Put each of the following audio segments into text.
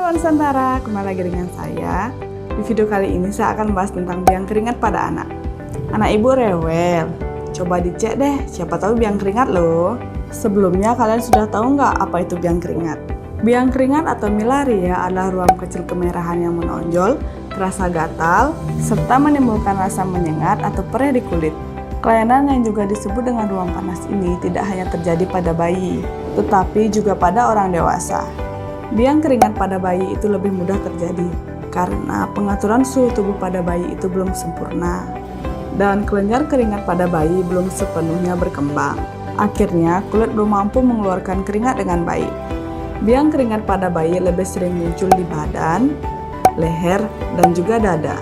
Halo Nusantara, kembali lagi dengan saya. Di video kali ini saya akan membahas tentang biang keringat pada anak. Anak ibu rewel, coba dicek deh, siapa tahu biang keringat loh. Sebelumnya kalian sudah tahu nggak apa itu biang keringat? Biang keringat atau milaria adalah ruam kecil kemerahan yang menonjol, terasa gatal, serta menimbulkan rasa menyengat atau perih di kulit. Kelainan yang juga disebut dengan ruam panas ini tidak hanya terjadi pada bayi, tetapi juga pada orang dewasa. Biang keringat pada bayi itu lebih mudah terjadi karena pengaturan suhu tubuh pada bayi itu belum sempurna dan kelenjar keringat pada bayi belum sepenuhnya berkembang. Akhirnya kulit belum mampu mengeluarkan keringat dengan baik. Biang keringat pada bayi lebih sering muncul di badan, leher, dan juga dada.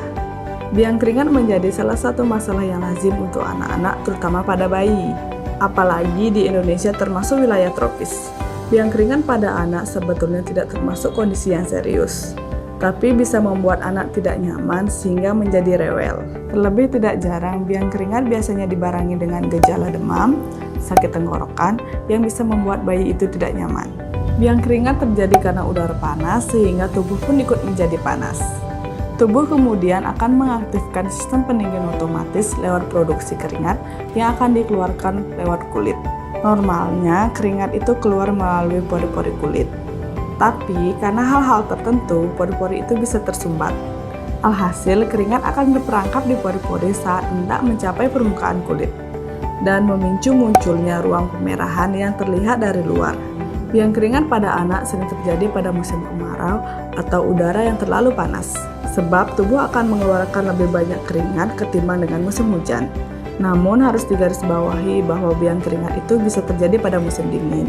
Biang keringat menjadi salah satu masalah yang lazim untuk anak-anak terutama pada bayi, apalagi di Indonesia termasuk wilayah tropis. Biang keringat pada anak sebetulnya tidak termasuk kondisi yang serius, tapi bisa membuat anak tidak nyaman sehingga menjadi rewel. Terlebih tidak jarang, biang keringat biasanya dibarengi dengan gejala demam, sakit tenggorokan yang bisa membuat bayi itu tidak nyaman. Biang keringat terjadi karena udara panas sehingga tubuh pun ikut menjadi panas. Tubuh kemudian akan mengaktifkan sistem pendingin otomatis lewat produksi keringat yang akan dikeluarkan lewat kulit. Normalnya, keringat itu keluar melalui pori-pori kulit. Tapi, karena hal-hal tertentu, pori-pori itu bisa tersumbat. Alhasil, keringat akan berperangkap di pori-pori saat hendak mencapai permukaan kulit dan memicu munculnya ruang kemerahan yang terlihat dari luar. Biang keringat pada anak sering terjadi pada musim kemarau atau udara yang terlalu panas, sebab tubuh akan mengeluarkan lebih banyak keringat ketimbang dengan musim hujan. Namun harus digarisbawahi bahwa biang keringat itu bisa terjadi pada musim dingin,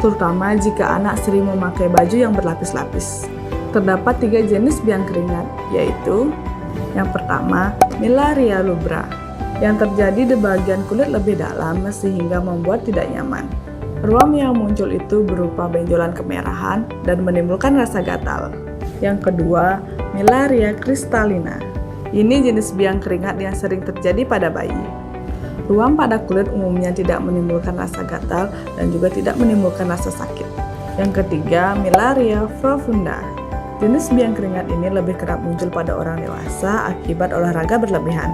terutama jika anak sering memakai baju yang berlapis-lapis. Terdapat 3 jenis biang keringat, yaitu yang pertama, milaria rubra, yang terjadi di bagian kulit lebih dalam sehingga membuat tidak nyaman. Ruam yang muncul itu berupa benjolan kemerahan dan menimbulkan rasa gatal. Yang kedua, milaria kristalina. Ini jenis biang keringat yang sering terjadi pada bayi. Ruam pada kulit umumnya tidak menimbulkan rasa gatal dan juga tidak menimbulkan rasa sakit. Yang ketiga, milaria profunda. Jenis biang keringat ini lebih kerap muncul pada orang dewasa akibat olahraga berlebihan.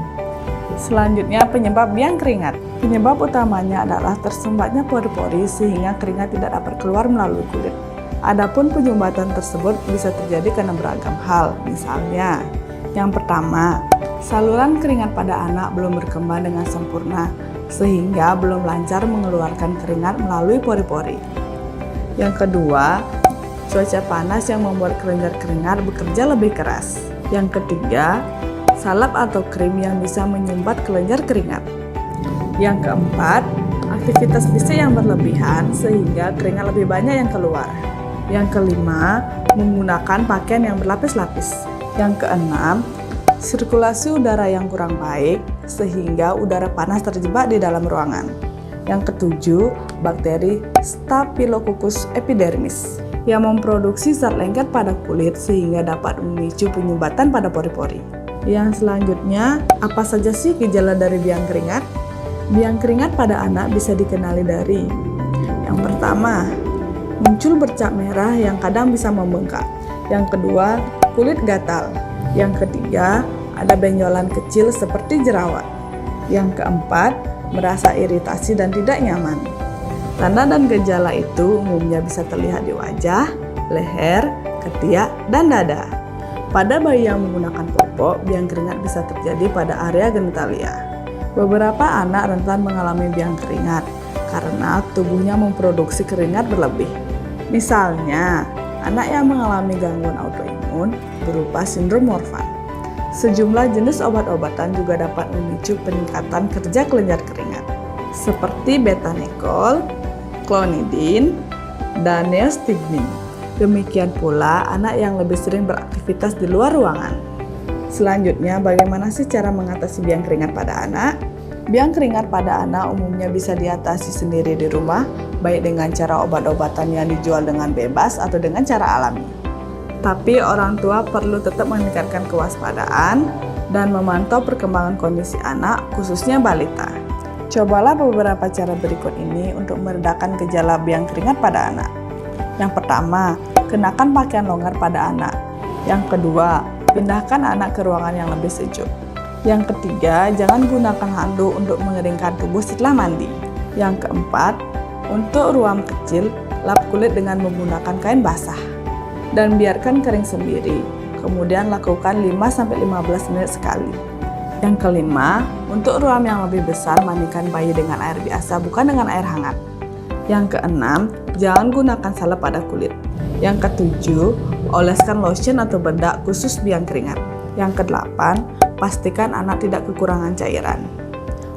Selanjutnya, penyebab biang keringat. Penyebab utamanya adalah tersumbatnya pori-pori sehingga keringat tidak dapat keluar melalui kulit. Adapun penyumbatan tersebut bisa terjadi karena beragam hal, misalnya yang pertama, saluran keringat pada anak belum berkembang dengan sempurna, sehingga belum lancar mengeluarkan keringat melalui pori-pori. Yang kedua, cuaca panas yang membuat kelenjar keringat bekerja lebih keras. Yang ketiga, salep atau krim yang bisa menyumbat kelenjar keringat. Yang keempat, aktivitas fisik yang berlebihan sehingga keringat lebih banyak yang keluar. Yang kelima, menggunakan pakaian yang berlapis-lapis. Yang keenam, sirkulasi udara yang kurang baik sehingga udara panas terjebak di dalam ruangan. Yang ketujuh, bakteri Staphylococcus epidermis yang memproduksi zat lengket pada kulit sehingga dapat memicu penyumbatan pada pori-pori. Yang selanjutnya, apa saja sih gejala dari biang keringat? Biang keringat pada anak bisa dikenali dari yang pertama, muncul bercak merah yang kadang bisa membengkak. Yang kedua, kulit gatal. Yang ketiga, ada benjolan kecil seperti jerawat. Yang keempat, merasa iritasi dan tidak nyaman. Tanda dan gejala itu umumnya bisa terlihat di wajah, leher, ketiak, dan dada. Pada bayi yang menggunakan popok, biang keringat bisa terjadi pada area genitalia. Beberapa anak rentan mengalami biang keringat karena tubuhnya memproduksi keringat berlebih. Misalnya, anak yang mengalami gangguan autoimun berupa sindrom Marfan. Sejumlah jenis obat-obatan juga dapat memicu peningkatan kerja kelenjar keringat, seperti betanekol, klonidin, dan neostigmin. Demikian pula anak yang lebih sering beraktivitas di luar ruangan. Selanjutnya, bagaimana sih cara mengatasi biang keringat pada anak? Biang keringat pada anak umumnya bisa diatasi sendiri di rumah, baik dengan cara obat-obatan yang dijual dengan bebas atau dengan cara alami. Tapi orang tua perlu tetap meningkatkan kewaspadaan dan memantau perkembangan kondisi anak, khususnya balita. Cobalah beberapa cara berikut ini untuk meredakan gejala biang keringat pada anak. Yang pertama, kenakan pakaian longgar pada anak. Yang kedua, pindahkan anak ke ruangan yang lebih sejuk. Yang ketiga, jangan gunakan handuk untuk mengeringkan tubuh setelah mandi. Yang keempat, untuk ruam kecil, lap kulit dengan menggunakan kain basah. Dan biarkan kering sendiri, kemudian lakukan 5-15 menit sekali. Yang kelima, untuk ruam yang lebih besar, mandikan bayi dengan air biasa, bukan dengan air hangat. Yang keenam, jangan gunakan salep pada kulit. Yang ketujuh, oleskan lotion atau bedak khusus biang keringat. Yang kedelapan, pastikan anak tidak kekurangan cairan.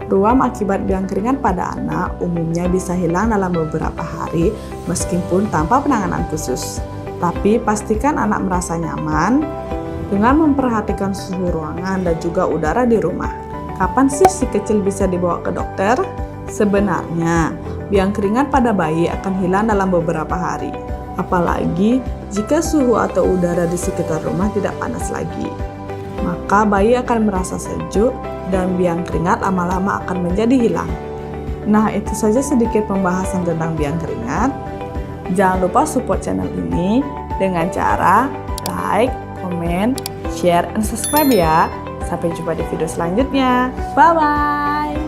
Ruam akibat biang keringat pada anak umumnya bisa hilang dalam beberapa hari meskipun tanpa penanganan khusus. Tapi pastikan anak merasa nyaman dengan memperhatikan suhu ruangan dan juga udara di rumah. Kapan sih si kecil bisa dibawa ke dokter? Sebenarnya, biang keringat pada bayi akan hilang dalam beberapa hari. Apalagi jika suhu atau udara di sekitar rumah tidak panas lagi. Maka bayi akan merasa sejuk dan biang keringat lama-lama akan menjadi hilang. Nah, itu saja sedikit pembahasan tentang biang keringat. Jangan lupa support channel ini dengan cara like, comment, share, dan subscribe ya. Sampai jumpa di video selanjutnya. Bye-bye!